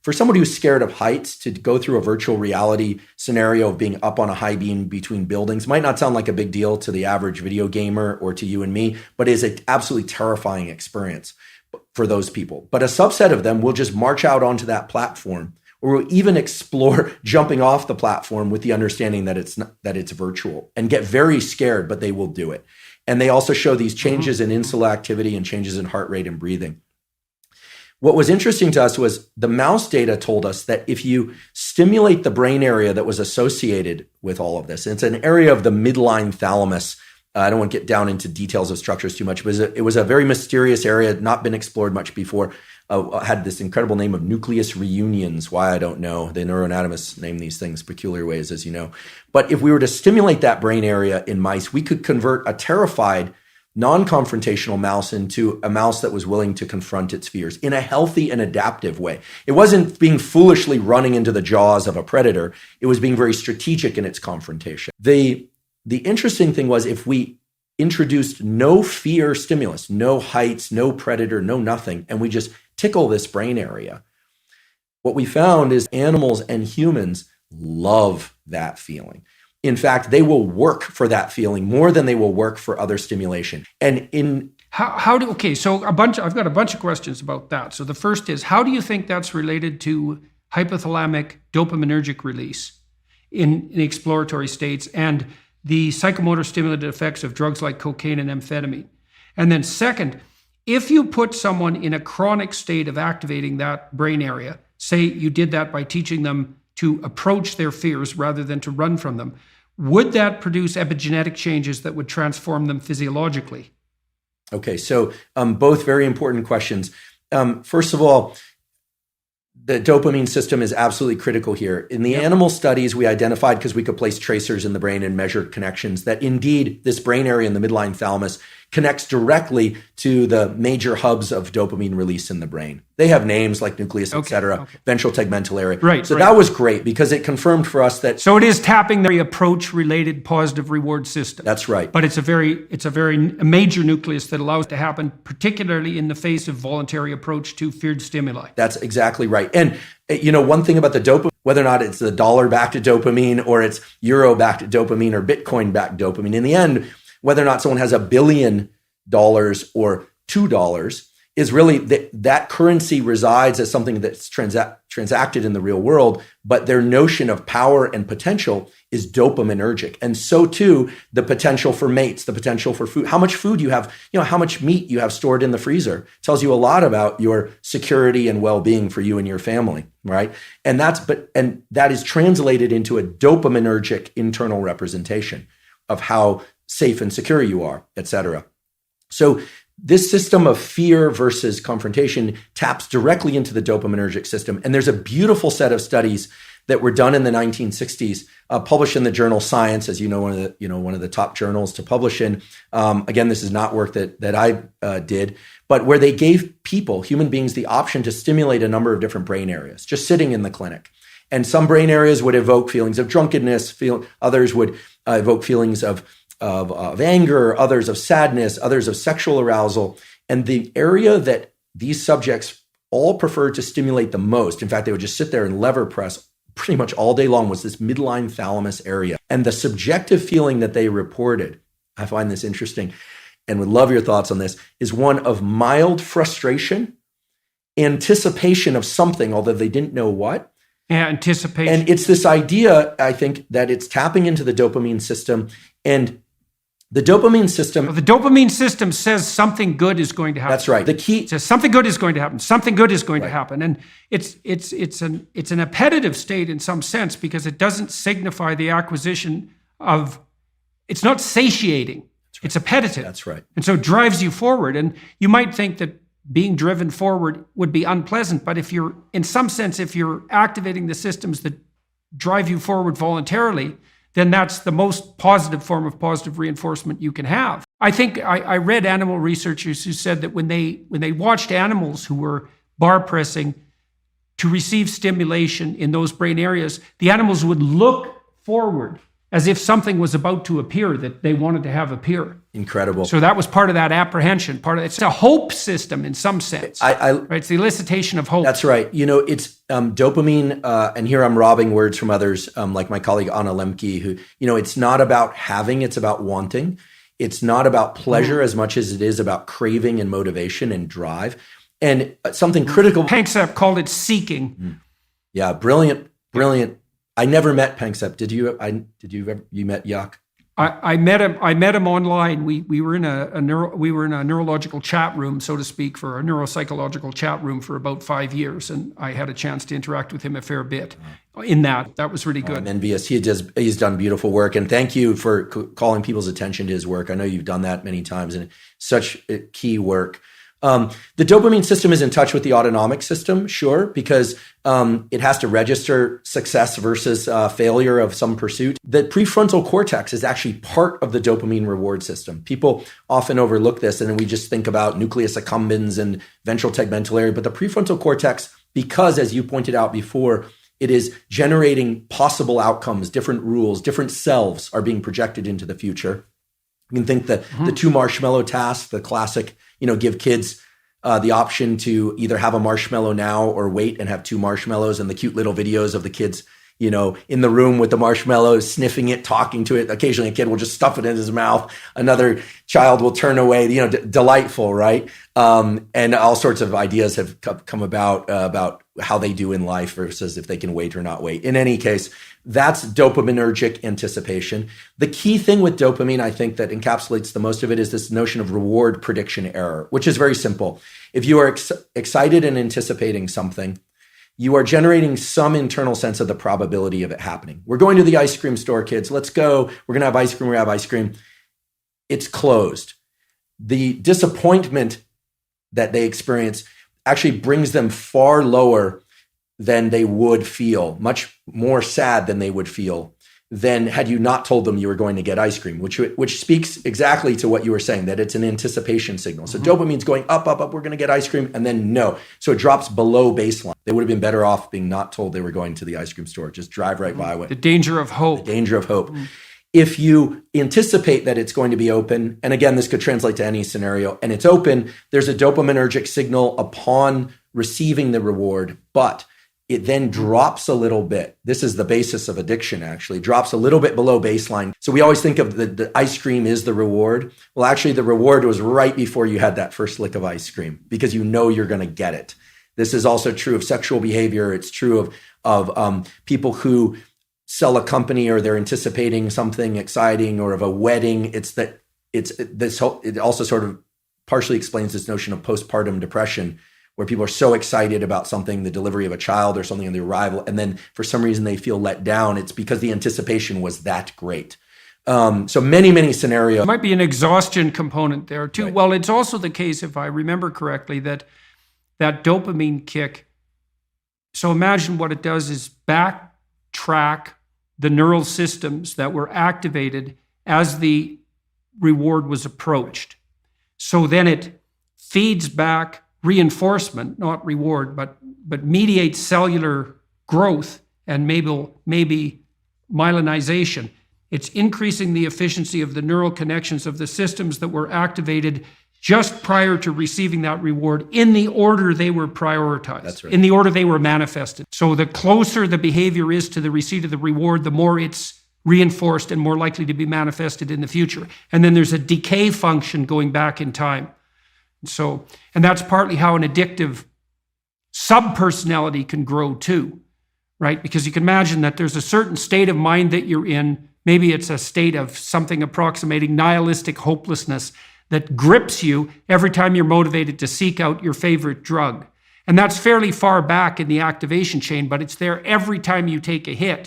For somebody who's scared of heights, to go through a virtual reality scenario of being up on a high beam between buildings might not sound like a big deal to the average video gamer or to you and me, but is an absolutely terrifying experience for those people. But a subset of them will just march out onto that platform, or will even explore jumping off the platform with the understanding that it's virtual, and get very scared, but they will do it. And they also show these changes in insular activity and changes in heart rate and breathing. What was interesting to us was the mouse data told us that if you stimulate the brain area that was associated with all of this, it's an area of the midline thalamus. I don't want to get down into details of structures too much, but it was a very mysterious area, not been explored much before. Had this incredible name of nucleus reunions. Why, I don't know. The neuroanatomists name these things peculiar ways, as you know. But if we were to stimulate that brain area in mice, we could convert a terrified, non-confrontational mouse into a mouse that was willing to confront its fears in a healthy and adaptive way. It wasn't being foolishly running into the jaws of a predator. It was being very strategic in its confrontation. The interesting thing was, if we introduced no fear stimulus, no heights, no predator, no nothing, and we just tickle this brain area, what we found is animals and humans love that feeling. In fact, they will work for that feeling more than they will work for other stimulation. And in so I've got a bunch of questions about that. So the first is, how do you think that's related to hypothalamic dopaminergic release in exploratory states and the psychomotor stimulative effects of drugs like cocaine and amphetamine? And then second, if you put someone in a chronic state of activating that brain area, say you did that by teaching them to approach their fears rather than to run from them, would that produce epigenetic changes that would transform them physiologically? Okay, so both very important questions. First of all, the dopamine system is absolutely critical here. In the animal studies, we identified, because we could place tracers in the brain and measure connections, that indeed this brain area in the midline thalamus connects directly to the major hubs of dopamine release in the brain. They have names like nucleus, et cetera, ventral tegmental area. Right. So that was great, because it confirmed for us that. So it is tapping the approach-related positive reward system. That's right. But it's a major nucleus that allows it to happen, particularly in the face of voluntary approach to feared stimuli. That's exactly right. And one thing about the dopamine, whether or not it's the dollar-backed dopamine, or it's euro-backed dopamine, or Bitcoin-backed dopamine, in the end, whether or not someone has $1 billion or $2 is really that currency resides as something that's transacted in the real world, but their notion of power and potential is dopaminergic. And so too, the potential for mates, the potential for food, how much food you have, how much meat you have stored in the freezer tells you a lot about your security and well-being for you and your family, right? And that is translated into a dopaminergic internal representation of how safe and secure you are, et cetera. So this system of fear versus confrontation taps directly into the dopaminergic system. And there's a beautiful set of studies that were done in the 1960s, published in the journal Science, as one of the top journals to publish in. Again, this is not work that I did, but where they gave people, human beings, the option to stimulate a number of different brain areas, just sitting in the clinic. And some brain areas would evoke feelings of drunkenness, others would evoke feelings of anger, others of sadness, others of sexual arousal. And the area that these subjects all preferred to stimulate the most, in fact, they would just sit there and lever press pretty much all day long, was this midline thalamus area. And the subjective feeling that they reported, I find this interesting and would love your thoughts on this, is one of mild frustration, anticipation of something, although they didn't know what. Yeah, anticipation. And it's this idea, I think, that it's tapping into the dopamine system. And the dopamine system... Well, the dopamine system says something good is going to happen. That's right. The key... It says something good is going to happen. Something good is going to happen. And it's an appetitive state in some sense, because it doesn't signify the acquisition of... It's not satiating. Right. It's appetitive. That's right. And so it drives you forward. And you might think that being driven forward would be unpleasant, but if you're activating the systems that drive you forward voluntarily, then that's the most positive form of positive reinforcement you can have. I think I read animal researchers who said that when they watched animals who were bar pressing to receive stimulation in those brain areas, the animals would look forward as if something was about to appear that they wanted to have appear. Incredible. So that was part of that apprehension. It's a hope system in some sense. Right? It's the elicitation of hope. That's right. It's dopamine, and here I'm robbing words from others, like my colleague Anna Lemke, who, it's not about having, it's about wanting. It's not about pleasure as much as it is about craving and motivation and drive. And something critical. Panksepp called it seeking. Yeah, brilliant. I never met Panksepp. Did you? You met Yuck? I met him online. We were in a neurological chat room, so to speak, for a neuropsychological chat room for about 5 years, and I had a chance to interact with him a fair bit. That was really good. I'm envious. He's done beautiful work, and thank you for calling people's attention to his work. I know you've done that many times, and such key work. The dopamine system is in touch with the autonomic system, sure, because it has to register success versus failure of some pursuit. The prefrontal cortex is actually part of the dopamine reward system. People often overlook this, and we just think about nucleus accumbens and ventral tegmental area. But the prefrontal cortex, because as you pointed out before, it is generating possible outcomes, different rules, different selves are being projected into the future. You can think that the 2 marshmallow task, the classic, give kids the option to either have a marshmallow now or wait and have 2 marshmallows, and the cute little videos of the kids, in the room with the marshmallows, sniffing it, talking to it. Occasionally a kid will just stuff it in his mouth. Another child will turn away, delightful, right? And all sorts of ideas have come about how they do in life versus if they can wait or not wait. In any case, that's dopaminergic anticipation. The key thing with dopamine, I think, that encapsulates the most of it is this notion of reward prediction error, which is very simple. If you are excited and anticipating something, you are generating some internal sense of the probability of it happening. We're going to the ice cream store, kids. Let's go. We're going to have ice cream. We have ice cream. It's closed. The disappointment that they experience actually brings them far lower than they would feel, much more sad than they would feel than had you not told them you were going to get ice cream, which speaks exactly to what you were saying, that it's an anticipation signal. So dopamine's going up, we're going to get ice cream, and then no. So it drops below baseline. They would have been better off being not told they were going to the ice cream store. Just drive right by it. The danger of hope. The danger of hope. If you anticipate that it's going to be open, and again, this could translate to any scenario, and it's open, there's a dopaminergic signal upon receiving the reward, but it then drops a little bit. This is the basis of addiction, actually. Drops a little bit below baseline. So we always think of the ice cream is the reward. Well, actually, the reward was right before you had that first lick of ice cream because you know you're going to get it. This is also true of sexual behavior. It's true of people who sell a company or they're anticipating something exciting, or of a wedding. It also sort of partially explains this notion of postpartum depression, where people are so excited about something, the delivery of a child or something, and the arrival, and then for some reason they feel let down. It's because the anticipation was that great. So many scenarios. There might be an exhaustion component there too. Right. Well, it's also the case, if I remember correctly, that dopamine kick, so imagine what it does is backtrack the neural systems that were activated as the reward was approached. So then it feeds back reinforcement, not reward, but mediates cellular growth and maybe myelinization. It's increasing the efficiency of the neural connections of the systems that were activated just prior to receiving that reward in the order they were prioritized, That's right. in the order they were manifested. So the closer the behavior is to the receipt of the reward, the more it's reinforced and more likely to be manifested in the future. And then there's a decay function going back in time. So, and that's partly how an addictive subpersonality can grow too, right? Because you can imagine that there's a certain state of mind that you're in. Maybe it's a state of something approximating nihilistic hopelessness that grips you every time you're motivated to seek out your favorite drug. And that's fairly far back in the activation chain, but it's there every time you take a hit.